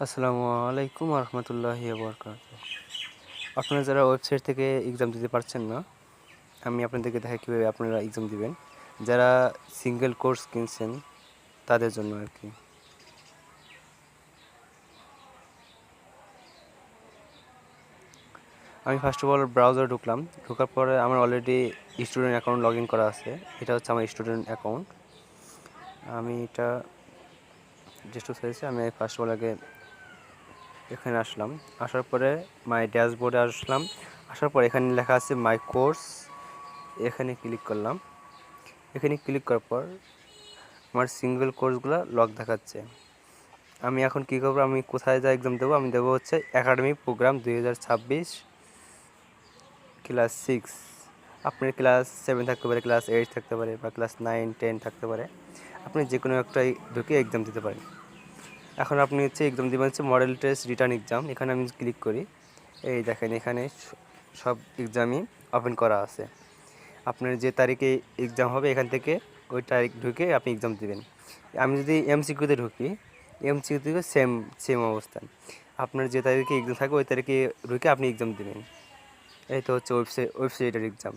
আসসালামু আলাইকুম রহমতুল্লাহি বারাকাতুহু। আপনারা যারা ওয়েবসাইট থেকে এক্সাম দিতে পারছেন না, আমি আপনাদেরকে দেখাই কীভাবে আপনারা এক্সাম দিবেন। যারা সিঙ্গেল কোর্স কিনছেন তাদের জন্য আর কি। আমি ফার্স্ট অফ অল ব্রাউজারে ঢুকলাম। ঢোকার পরে আমার already student account log in করা আছে। এটা হচ্ছে আমার স্টুডেন্ট অ্যাকাউন্ট। আমি এটা জাস্ট চাইছি। আমি ফার্স্ট অফ অল আগে এখানে আসলাম। আসার পরে মাই ড্যাশবোর্ডে আসলাম। আসার পর এখানে লেখা আছে মাই কোর্স। এখানে ক্লিক করলাম। এখানে ক্লিক করার পর আমার সিঙ্গেল কোর্সগুলো লগ দেখাচ্ছে। আমি এখন কী করবো, আমি কোথায় যা এক্সাম দেবো, আমি দেবো হচ্ছে একাডেমিক প্রোগ্রাম 2026 ক্লাস 6। আপনার ক্লাস 7 থাকতে পারে, ক্লাস 8 থাকতে পারে, বা ক্লাস 9, 10 থাকতে পারে। আপনি যে কোনো একটাই ঢুকে এক্সাম দিতে পারেন। এখন আপনি হচ্ছে এক্সাম দেবেন হচ্ছে মডেল টেস্ট রিটার্ন এক্সাম। এখানে আমি ক্লিক করি। এই দেখেন এখানে সব এক্সামই ওপেন করা আছে। আপনার যে তারিখে এক্সাম হবে এখান থেকে ওই তারিখ ঢুকে আপনি এক্সাম দেবেন। আমি যদি এমসিকিউতে ঢুকি, এমসিকিউ থেকে সেম অবস্থা। আপনার যে তারিখে এক্সাম থাকবে ওই তারিখে ঢুকে আপনি এক্সাম দেবেন। এই তো হচ্ছে ওয়েবসাইটের এক্সাম।